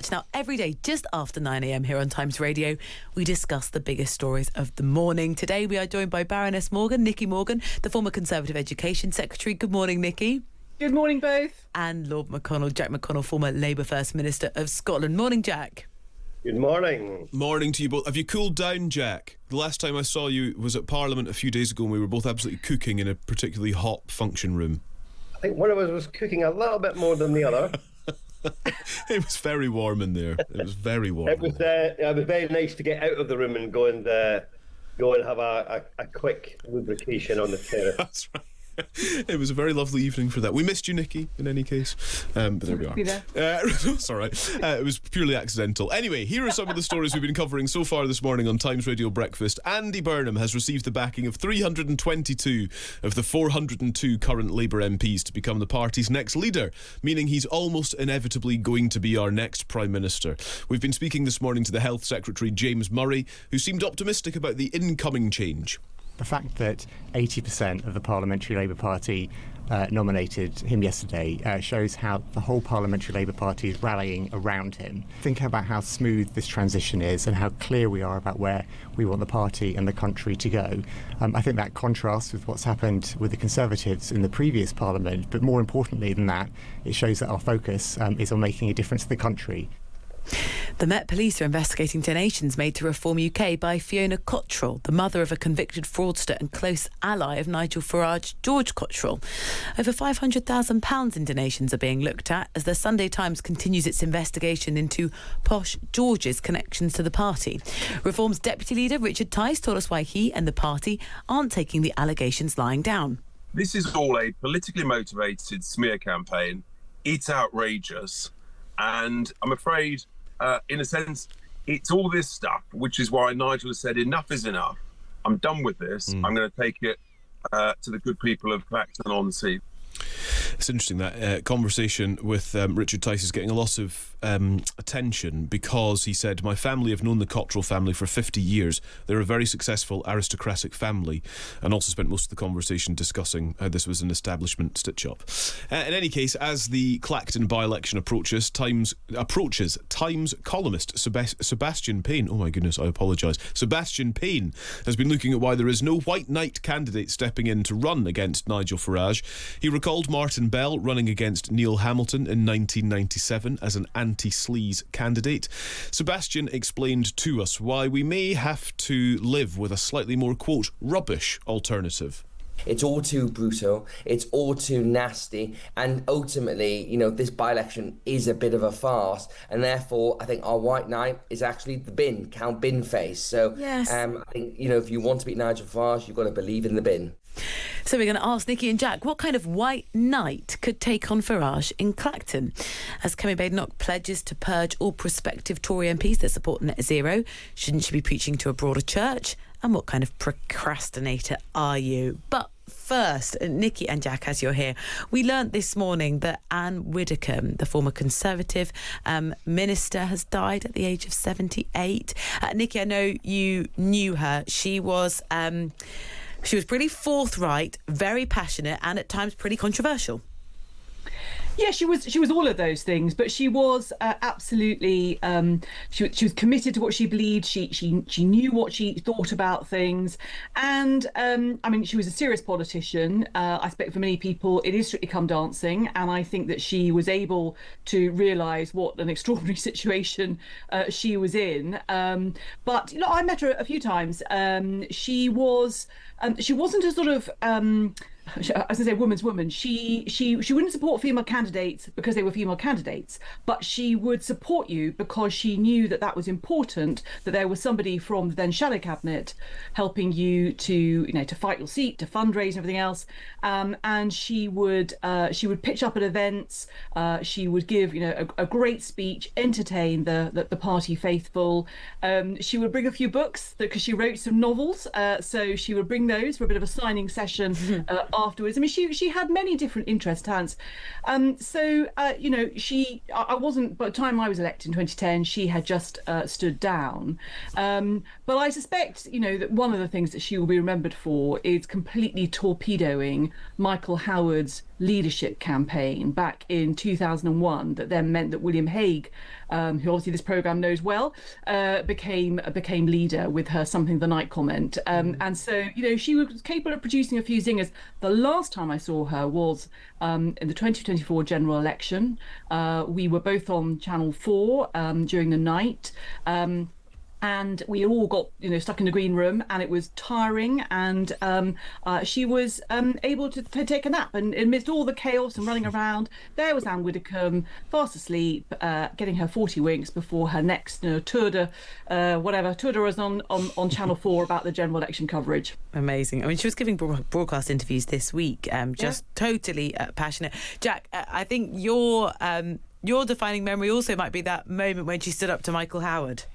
Farage. Now, every day, just after 9 a.m. here on Times Radio, we discuss the biggest stories of the morning. Today, we are joined by Baroness Morgan, Nicky Morgan, the former Conservative Education Secretary. Good morning, Nicky. Good morning, both. And Lord McConnell, Jack McConnell, former Labour First Minister of Scotland. Morning, Jack. Good morning. Morning to you both. Have you cooled down, Jack? The last time I saw you was at Parliament a few days ago and we were both absolutely cooking in a particularly hot function room. I think one of us was cooking a little bit more than the other. It was very warm in there. It was very warm. It was very nice to get out of the room and go and have a quick lubrication on the terrace. That's right. It was a very lovely evening for that. We missed you, Nicky, in any case. But there we are. It's all right. It was purely accidental. Anyway, here are some of the stories we've been covering so far this morning on Times Radio Breakfast. Andy Burnham has received the backing of 322 of the 402 current Labour MPs to become the party's next leader, meaning he's almost inevitably going to be our next Prime Minister. We've been speaking this morning to the Health Secretary, James Murray, who seemed optimistic about the incoming change. The fact that 80% of the Parliamentary Labour Party nominated him yesterday shows how the whole Parliamentary Labour Party is rallying around him. Think about how smooth this transition is and how clear we are about where we want the party and the country to go. I think that contrasts with what's happened with the Conservatives in the previous Parliament, but more importantly than that, it shows that our focus is on making a difference to the country. The Met Police are investigating donations made to Reform UK by Fiona Cottrell, the mother of a convicted fraudster and close ally of Nigel Farage, George Cottrell. Over £500,000 in donations are being looked at as the Sunday Times continues its investigation into Posh George's connections to the party. Reform's deputy leader, Richard Tice, told us why he and the party aren't taking the allegations lying down. This is all a politically motivated smear campaign. It's outrageous. And I'm afraid, in a sense, it's all this stuff, which is why Nigel has said enough is enough. I'm done with this. I'm going to take it to the good people of Clacton on sea. It's interesting that conversation with Richard Tice is getting a lot of attention because he said, my family have known the Cottrell family for 50 years. They're a very successful aristocratic family, and also spent most of the conversation discussing how this was an establishment stitch-up. In any case, as the Clacton by-election approaches, Times columnist Sebastian Payne, oh my goodness, I apologise, Sebastian Payne has been looking at why there is no white knight candidate stepping in to run against Nigel Farage. He recalled Martin Bell running against Neil Hamilton in 1997 as an anti-sleaze candidate. Sebastian explained to us why we may have to live with a slightly more, quote, rubbish alternative. It's all too brutal, it's all too nasty, and ultimately, this by-election is a bit of a farce, and therefore I think our white knight is actually the bin, Count Binface. So yes. I think, if you want to beat Nigel Farage, you've got to believe in the bin. So we're going to ask Nicky and Jack what kind of white knight could take on Farage in Clacton. As Kemi Badenoch pledges to purge all prospective Tory MPs that support net zero, shouldn't she be preaching to a broader church? And what kind of procrastinator are you? But first, Nicky and Jack, as you're here, we learnt this morning that Ann Widdecombe, the former Conservative minister, has died at the age of 78. Nicky, I know you knew her. She was pretty forthright, very passionate, and at times pretty controversial. Yeah, she was all of those things, but she was absolutely she was committed to what she believed. She knew what she thought about things, and she was a serious politician. I expect for many people it is Strictly Come Dancing, and I think that she was able to realise what an extraordinary situation she was in. But I met her a few times. She wasn't a sort of as I say, woman's woman. She wouldn't support female candidates because they were female candidates, but she would support you because she knew that was important, that there was somebody from the then shadow cabinet helping you to fight your seat, to fundraise and everything else. And she would pitch up at events. She would give a great speech, entertain the party faithful. She would bring a few books because she wrote some novels, so she would bring those for a bit of a signing session afterwards. She had many different interests, talents. I wasn't, by the time I was elected in 2010, she had just stood down. But I suspect, that one of the things that she will be remembered for is completely torpedoing Michael Howard's leadership campaign back in 2001 that then meant that William Hague, who obviously this programme knows well, became leader with her Something the Night comment. And so, she was capable of producing a few zingers. The last time I saw her was in the 2024 general election. We were both on Channel 4 during the night. And we all got, stuck in the green room, and it was tiring. And she was able to take a nap. And amidst all the chaos and running around, there was Ann Widdecombe, fast asleep, getting her 40 winks before her next tour de was on Channel 4 about the general election coverage. Amazing. I mean, she was giving broadcast interviews this week, totally passionate. Jack, I think your defining memory also might be that moment when she stood up to Michael Howard.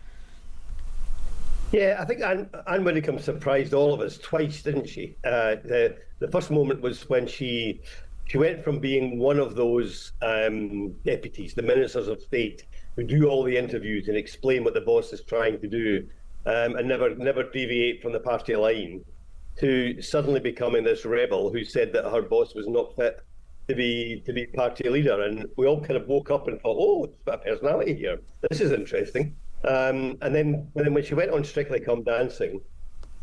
Yeah, I think Ann Widdecombe surprised all of us twice, didn't she? The first moment was when she went from being one of those deputies, the ministers of state, who do all the interviews and explain what the boss is trying to do, and never deviate from the party line, to suddenly becoming this rebel who said that her boss was not fit to be party leader. And we all kind of woke up and thought, oh, there's a bit of personality here. This is interesting. And then when she went on Strictly Come Dancing,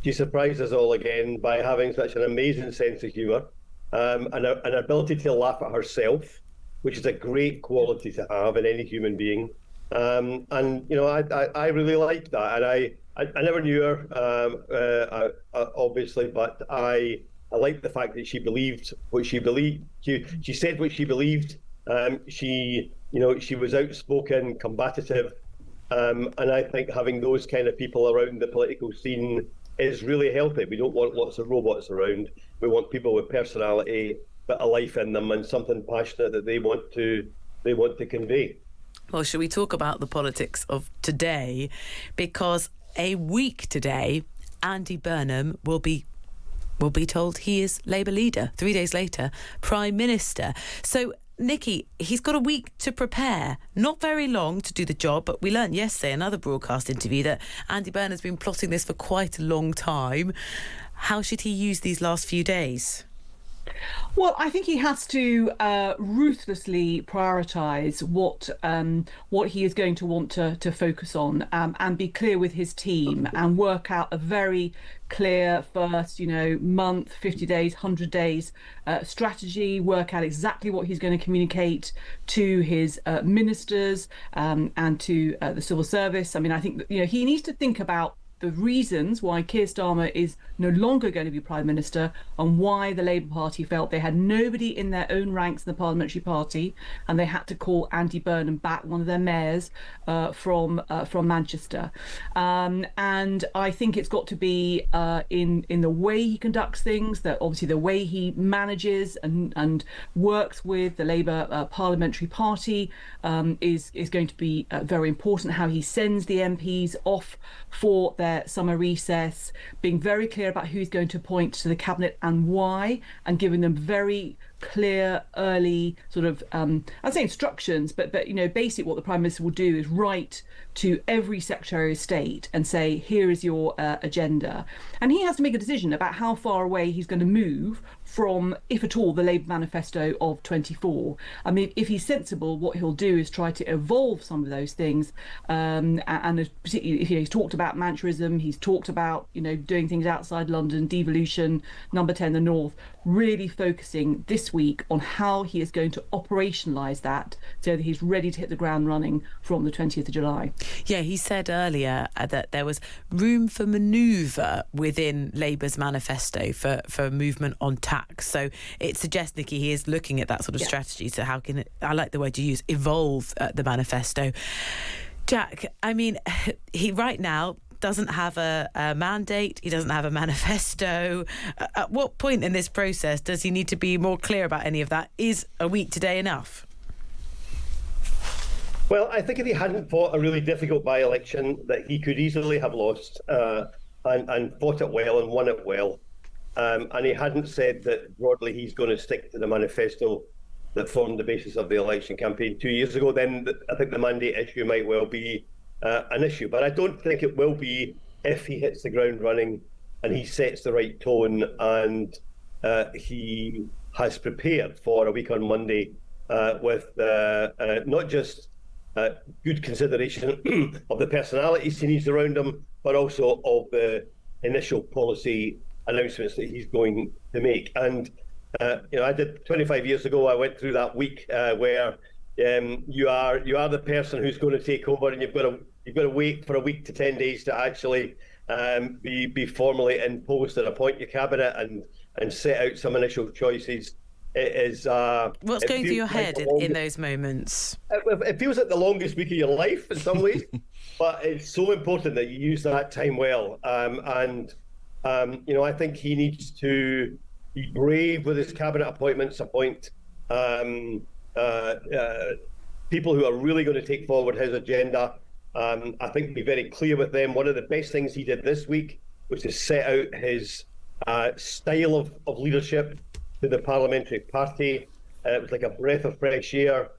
she surprised us all again by having such an amazing sense of humour, and an ability to laugh at herself, which is a great quality to have in any human being. And I really liked that, and I never knew her, obviously, but I liked the fact that she believed what she believed. She said what she believed. She was outspoken, combative. And I think having those kind of people around the political scene is really healthy. We don't want lots of robots around. We want people with personality, bit of life in them, and something passionate that they want to convey. Well, should we talk about the politics of today? Because a week today, Andy Burnham will be told he is Labour leader. 3 days later, Prime Minister. So, Nikki, he's got a week to prepare. Not very long to do the job, but we learned yesterday, another broadcast interview, that Andy Burnham's been plotting this for quite a long time. How should he use these last few days? Well, I think he has to ruthlessly prioritise what he is going to want to focus on, and be clear with his team and work out a very clear first, month, 50 days, 100 days strategy, work out exactly what he's going to communicate to his ministers and to the civil service. I mean, I think that, he needs to think about the reasons why Keir Starmer is no longer going to be Prime Minister, and why the Labour Party felt they had nobody in their own ranks in the Parliamentary Party, and they had to call Andy Burnham back, one of their mayors, from Manchester. And I think it's got to be in the way he conducts things, that obviously the way he manages and works with the Labour Parliamentary Party is going to be very important. How he sends the MPs off for their summer recess, being very clear about who he's going to appoint to the cabinet and why, and giving them very clear early sort of I'd say instructions, but basically what the Prime Minister will do is write to every Secretary of State and say, here is your agenda, and he has to make a decision about how far away he's going to move from, if at all, the Labour manifesto of 24. I mean, if he's sensible, what he'll do is try to evolve some of those things, and particularly if he's talked about Mancherism, he's talked about doing things outside London, devolution, number 10 the North, really focusing this week on how he is going to operationalise that so that he's ready to hit the ground running from the 20th of July. Yeah, he said earlier that there was room for manoeuvre within Labour's manifesto for movement on tax. So it suggests, Nikki, he is looking at that sort of strategy. So how can I like the word you use, evolve the manifesto. Jack, I mean, he right now doesn't have a mandate, he doesn't have a manifesto. At what point in this process does he need to be more clear about any of that? Is a week today enough? Well, I think if he hadn't fought a really difficult by-election that he could easily have lost, and fought it well and won it well, and he hadn't said that broadly he's going to stick to the manifesto that formed the basis of the election campaign 2 years ago, then I think the mandate issue might well be an issue. But I don't think it will be if he hits the ground running and he sets the right tone and he has prepared for a week on Monday with not just good consideration of the personalities he needs around him, but also of the initial policy announcements that he's going to make. And I did 25 years ago. I went through that week where you are the person who's going to take over, and you've got to wait for a week to 10 days to actually be formally in post and appoint your cabinet and set out some initial choices. It is. What's going through your head in those moments? It feels like the longest week of your life in some ways, but it's so important that you use that time well. I think he needs to be brave with his cabinet appointments, appoint people who are really going to take forward his agenda. I think be very clear with them. One of the best things he did this week was to set out his style of leadership to the parliamentary party. It was like a breath of fresh air.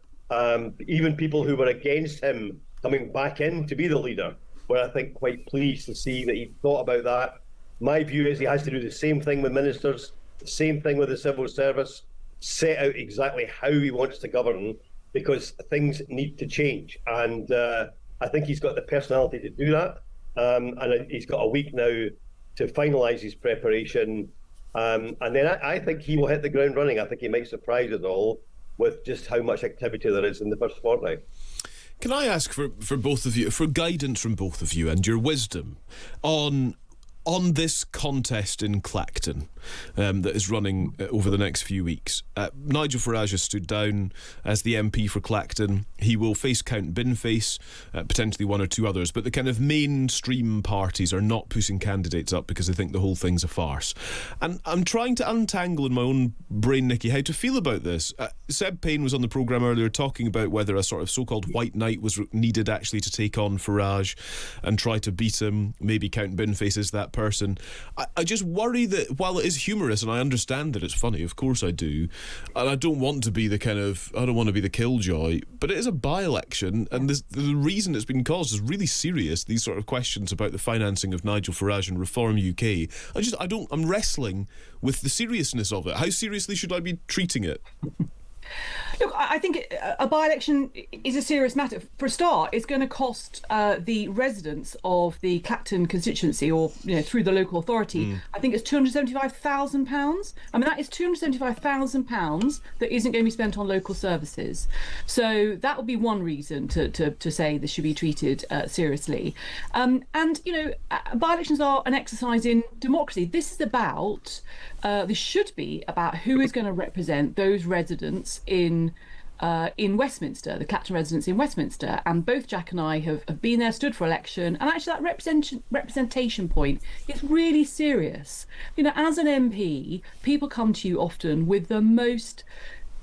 Even people who were against him coming back in to be the leader were, I think, quite pleased to see that he thought about that. My view is he has to do the same thing with ministers, the same thing with the civil service, set out exactly how he wants to govern, because things need to change. And I think he's got the personality to do that. And he's got a week now to finalise his preparation. And then I think he will hit the ground running. I think he might surprise us all with just how much activity there is in the first fortnight. Can I ask for both of you, for guidance from both of you and your wisdom on this contest in Clacton that is running over the next few weeks? Nigel Farage has stood down as the MP for Clacton. He will face Count Binface, potentially one or two others, but the kind of mainstream parties are not putting candidates up because they think the whole thing's a farce. And I'm trying to untangle in my own brain, Nicky, how to feel about this. Seb Payne was on the programme earlier talking about whether a sort of so-called white knight was needed actually to take on Farage and try to beat him. Maybe Count Binface is that person. I just worry that while it is humorous, and I understand that it's funny, of course I do, and I don't want to be the killjoy, but it is a by-election, and the reason it's been caused is really serious. These sort of questions about the financing of Nigel Farage and Reform UK. I'm wrestling with the seriousness of it. How seriously should I be treating it? Look, I think a by-election is a serious matter. For a start, it's going to cost the residents of the Clacton constituency, or through the local authority, I think it's £275,000. I mean, that is £275,000 that isn't going to be spent on local services. So that would be one reason to say this should be treated seriously. By-elections are an exercise in democracy. This should be about who is going to represent those residents in Westminster, the Clacton residents in Westminster, and both Jack and I have been there, stood for election, and actually that representation point is really serious. As an MP, people come to you often with the most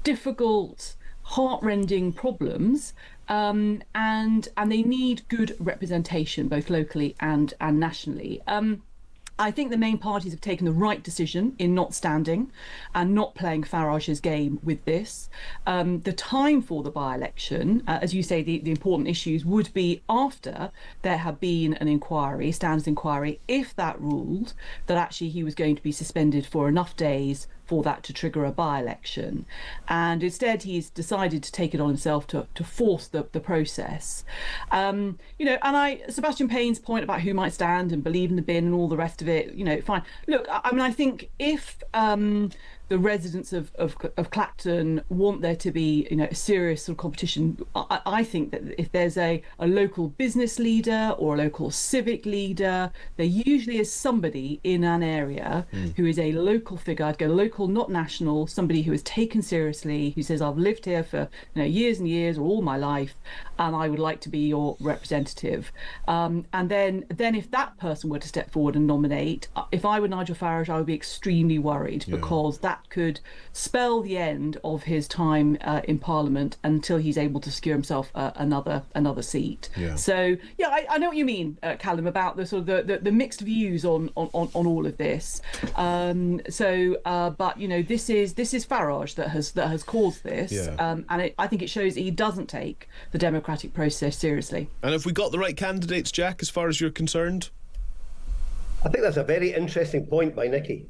difficult, heartrending problems, and they need good representation both locally and nationally. I think the main parties have taken the right decision in not standing and not playing Farage's game with this. The time for the by-election, as you say, the important issues would be after there had been an inquiry, standards inquiry, if that ruled that actually he was going to be suspended for enough days for that to trigger a by-election. And instead he's decided to take it on himself to force the process. Sebastian Payne's point about who might stand and believe in the bin and all the rest of it, fine. Look, I think if the residents of Clacton want there to be a serious sort of competition, I think that if there's a local business leader or a local civic leader, there usually is somebody in an area who is a local figure. I'd go local, not national, somebody who is taken seriously, who says, I've lived here for years and years or all my life, and I would like to be your representative. And then if that person were to step forward and nominate, if I were Nigel Farage, I would be extremely worried, because that could spell the end of his time in Parliament until he's able to secure himself another seat. So I know what you mean, Calum, about the sort of the mixed views on all of this. But this is Farage that has caused this, and I think it shows that he doesn't take the democratic process seriously. And have we got the right candidates, Jack, as far as you're concerned? I think that's a very interesting point by Nicky.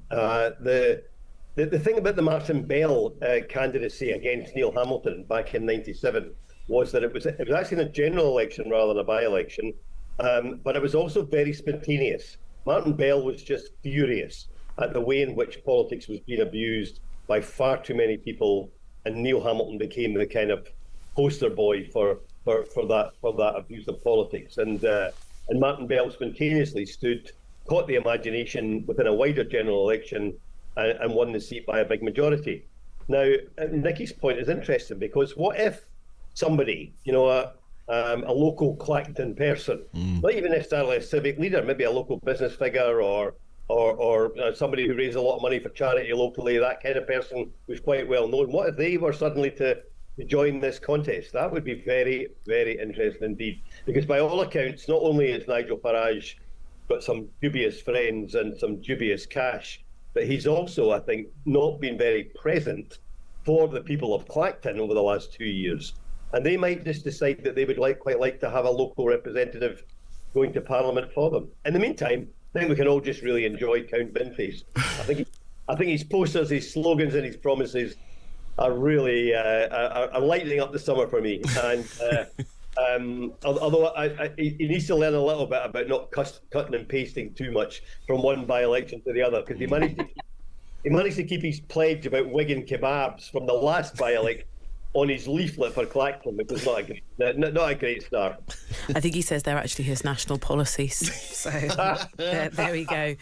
The thing about the Martin Bell candidacy against Neil Hamilton back in '97 was that it was actually a general election rather than a by-election, but it was also very spontaneous. Martin Bell was just furious at the way in which politics was being abused by far too many people, and Neil Hamilton became the kind of poster boy for that abuse of politics. And Martin Bell spontaneously caught the imagination within a wider general election and won the seat by a big majority. Now, Nicky's point is interesting, because what if somebody, a local Clacton person, not even necessarily a civic leader, maybe a local business figure or somebody who raised a lot of money for charity locally, that kind of person who's quite well known, what if they were suddenly to join this contest? That would be very, very interesting indeed, because by all accounts, not only has Nigel Farage got some dubious friends and some dubious cash, but he's also, I think, not been very present for the people of Clacton over the last 2 years. And they might just decide that they would quite like to have a local representative going to Parliament for them. In the meantime, I think we can all just really enjoy Count Binface. I think his posters, his slogans and his promises are really are lightening up the summer for me. And although he needs to learn a little bit about not cutting and pasting too much from one by-election to the other, because he managed to keep his pledge about Wigan kebabs from the last by-election on his leaflet for Clacton, which was not a great start. I think he says they're actually his national policies. So there we go.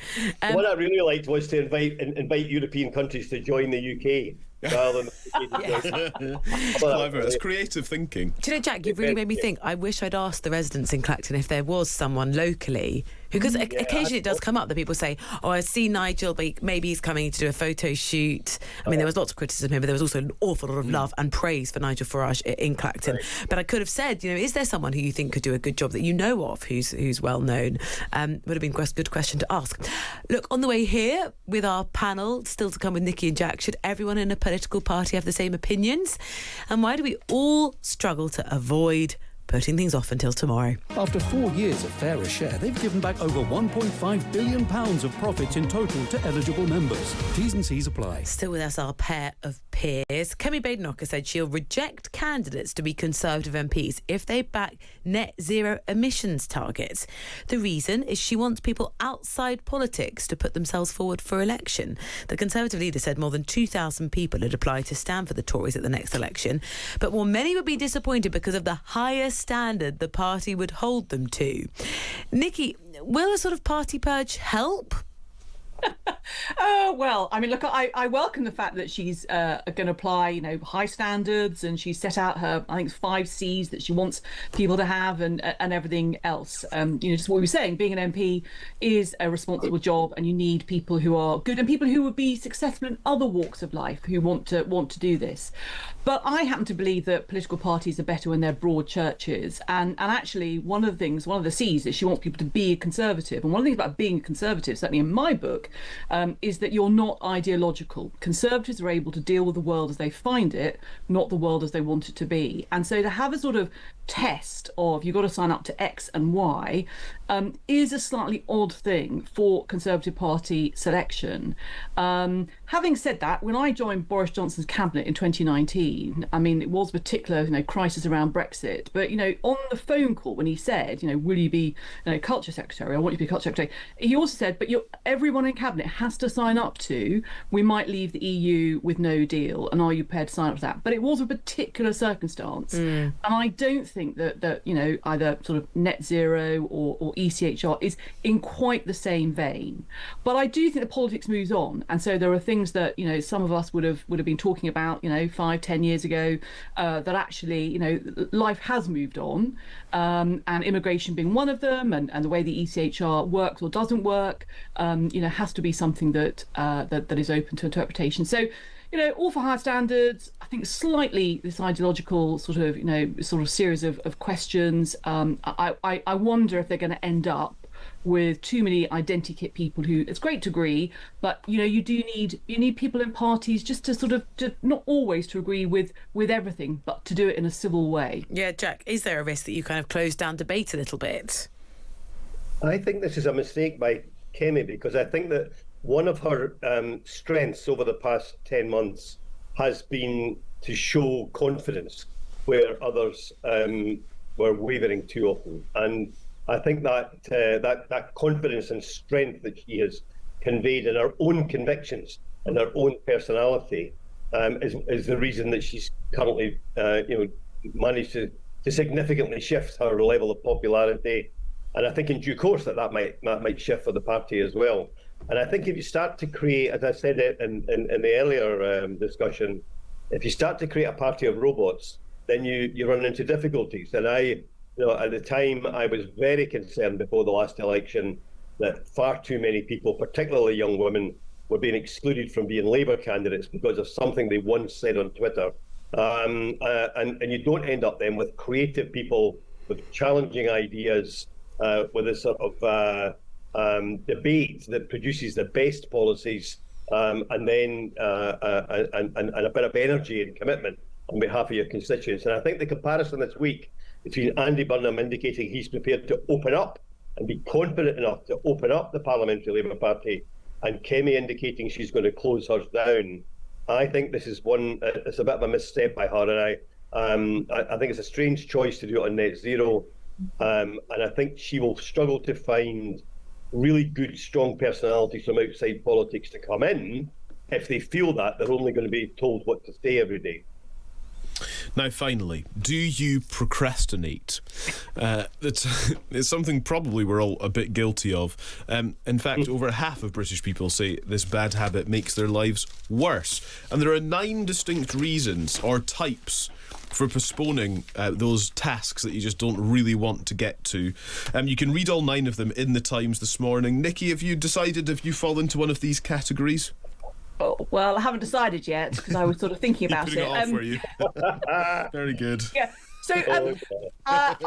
What I really liked was to invite European countries to join the UK. Rather than It's clever. It's creative thinking. Do you know, Jack, you've really made me think. I wish I'd asked the residents in Clacton if there was someone locally who, because occasionally it does come up that people say, oh, I see Nigel, but maybe he's coming to do a photo shoot. I mean, there was lots of criticism here, but there was also an awful lot of love and praise for Nigel Farage in Clacton. Right. But I could have said, is there someone who you think could do a good job that you know of, who's well known? Would have been a good question to ask. Look, on the way here with our panel, still to come with Nicky and Jack, should everyone in a political party have the same opinions? And why do we all struggle to avoid putting things off until tomorrow? After 4 years of Fairer Share, they've given back over £1.5 billion of profits in total to eligible members. T's and C's apply. Still with us, our pair of peers. Kemi Badenoch said she'll reject candidates to be Conservative MPs if they back net zero emissions targets. The reason is she wants people outside politics to put themselves forward for election. The Conservative leader said more than 2,000 people had applied to stand for the Tories at the next election, but while many would be disappointed because of the higher standard the party would hold them to. Nicky, will a sort of party purge help? Well, I mean, look, I welcome the fact that she's going to apply, high standards, and she set out her, I think, 5 C's that she wants people to have, and everything else. Just what we were saying, being an MP is a responsible job, and you need people who are good and people who would be successful in other walks of life who want to do this. But I happen to believe that political parties are better when they're broad churches, and actually one of the C's is she wants people to be a Conservative, and one of the things about being a Conservative, certainly in my book, is that you're not ideological. Conservatives are able to deal with the world as they find it, not the world as they want it to be. And so to have a sort of test of you've got to sign up to X and Y is a slightly odd thing for Conservative Party selection. Having said that, when I joined Boris Johnson's cabinet in 2019, I mean, it was a particular crisis around Brexit, but on the phone call when he said, will you be culture secretary? I want you to be culture secretary. He also said, but everyone in cabinet has to sign up to, we might leave the EU with no deal, and are you prepared to sign up to that? But it was a particular circumstance, and I don't think that either sort of net zero or ECHR is in quite the same vein. But I do think the politics moves on, and so there are things that some of us would have been talking about 5-10 years ago that actually life has moved on, and immigration being one of them, and the way the ECHR works or doesn't work has to be something that is open to interpretation. So all for higher standards. I think slightly this ideological sort of series of questions. I wonder if they're going to end up with too many identikit people who, it's great to agree, but you need people in parties just to not always to agree with everything, but to do it in a civil way. Yeah, Jack, is there a risk that you kind of close down debate a little bit? I think this is a mistake by Kemi, because I think that one of her strengths over the past 10 months has been to show confidence where others were wavering too often. And I think that confidence and strength that she has conveyed in her own convictions and her own personality is the reason that she's currently managed to significantly shift her level of popularity. And I think in due course that might shift for the party as well. And I think if you start to create, as I said in the earlier discussion, if you start to create a party of robots, then you run into difficulties. And at the time, I was very concerned before the last election that far too many people, particularly young women, were being excluded from being Labour candidates because of something they once said on Twitter. And you don't end up then with creative people with challenging ideas, with a sort of debate that produces the best policies, and then and a bit of energy and commitment on behalf of your constituents. And I think the comparison this week between Andy Burnham indicating he's prepared to open up and be confident enough to open up the Parliamentary Labour Party, and Kemi indicating she's going to close hers down, I think this is it's a bit of a misstep by her, and I think it's a strange choice to do it on net zero, and I think she will struggle to find really good, strong personalities from outside politics to come in if they feel that they're only going to be told what to say every day. Now, finally, do you procrastinate? It's something probably we're all a bit guilty of. In fact, over half of British people say this bad habit makes their lives worse. And there are 9 distinct reasons or types for postponing those tasks that you just don't really want to get to. You can read all 9 of them in the Times this morning. Nikki, have you decided if you fall into one of these categories? Oh, well, I haven't decided yet because I was sort of thinking about it. Off, were you? Very good. Yeah. So,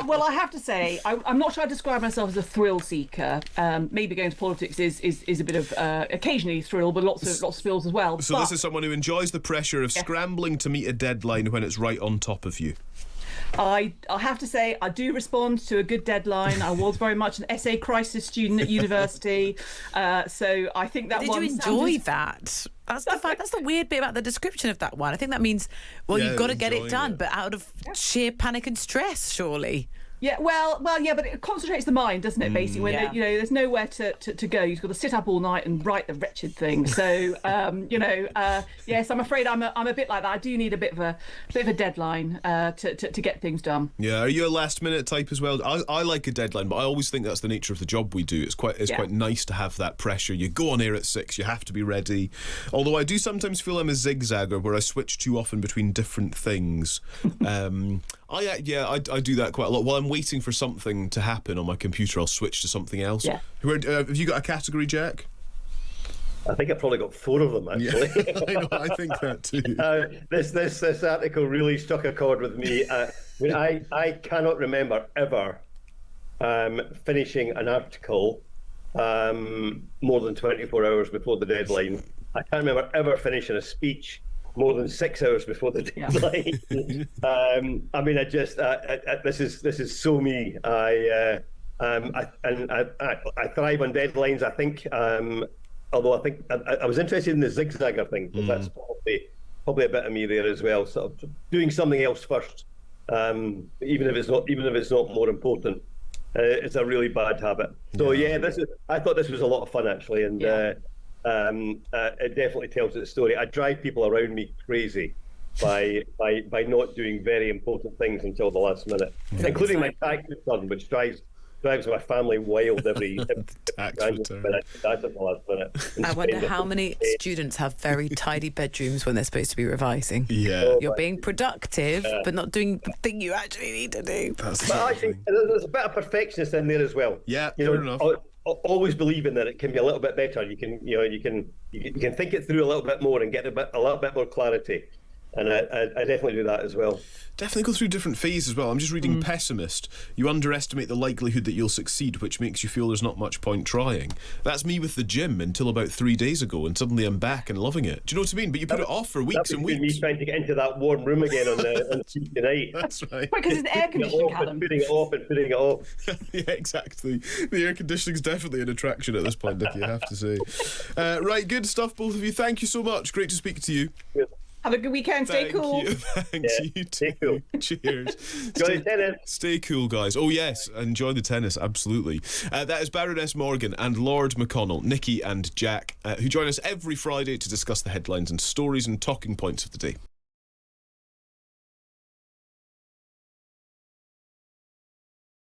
well, I have to say, I'm not sure I describe myself as a thrill seeker. Maybe going to politics is a bit of occasionally thrill, but lots of thrills as well. So this is someone who enjoys the pressure of scrambling to meet a deadline when it's right on top of you. I have to say, I do respond to a good deadline. I was very much an essay crisis student at university, so I think that. Did you enjoy that? That's the fact. That's the weird bit about the description of that one. I think that means, well, you've got to get it done, but out of sheer panic and stress, surely. Yeah, well, yeah, but it concentrates the mind, doesn't it? Basically, when there's nowhere to go, you've got to sit up all night and write the wretched thing. So, yes, I'm afraid I'm a bit like that. I do need a bit of a deadline to get things done. Yeah, are you a last minute type as well? I like a deadline, but I always think that's the nature of the job we do. It's quite nice to have that pressure. You go on air at 6, you have to be ready. Although I do sometimes feel I'm a zigzagger where I switch too often between different things. I do that quite a lot. While I'm waiting for something to happen on my computer, I'll switch to something else. Yeah. Have you got a category, Jack? I think I've probably got 4 of them, actually. Yeah, I think that too. This article really struck a chord with me. I cannot remember ever finishing an article more than 24 hours before the deadline. I can't remember ever finishing a speech more than 6 hours before the deadline. I mean, this is so me. I thrive on deadlines. I think, although I think I was interested in the zigzagger thing, but that's probably a bit of me there as well. Sort of doing something else first, even if it's not more important. It's a really bad habit. So I thought this was a lot of fun actually, and. It definitely tells its story. I drive people around me crazy by not doing very important things until the last minute, including my tax return, which drives my family wild every tax return. At the last minute. I wonder how many students have very tidy bedrooms when they're supposed to be revising. Yeah, you're being productive, but not doing the thing you actually need to do. But actually, there's a bit of perfectionist in there as well. Yeah, fair enough. Always believing that it can be a little bit better. You can think it through a little bit more and get a little bit more clarity. And I definitely do that as well. Definitely go through different phases as well. I'm just reading Pessimist. You underestimate the likelihood that you'll succeed, which makes you feel there's not much point trying. That's me with the gym until about 3 days ago, and suddenly I'm back and loving it. Do you know what I mean? But you put it off for weeks and weeks. Me trying to get into that warm room again on Tuesday night. That's right. Because it's air conditioning, Calum. Putting it off and putting it off. Yeah, exactly. The air conditioning's definitely an attraction at this point, Nicky, I have to say. Right, good stuff, both of you. Thank you so much. Great to speak to you. Good. Have a good weekend. Stay cool. Thanks, you too. Stay cool. Cheers. Enjoy the tennis. Stay cool, guys. Oh, yes, enjoy the tennis, absolutely. That is Baroness Morgan and Lord McConnell, Nicky and Jack, who join us every Friday to discuss the headlines and stories and talking points of the day.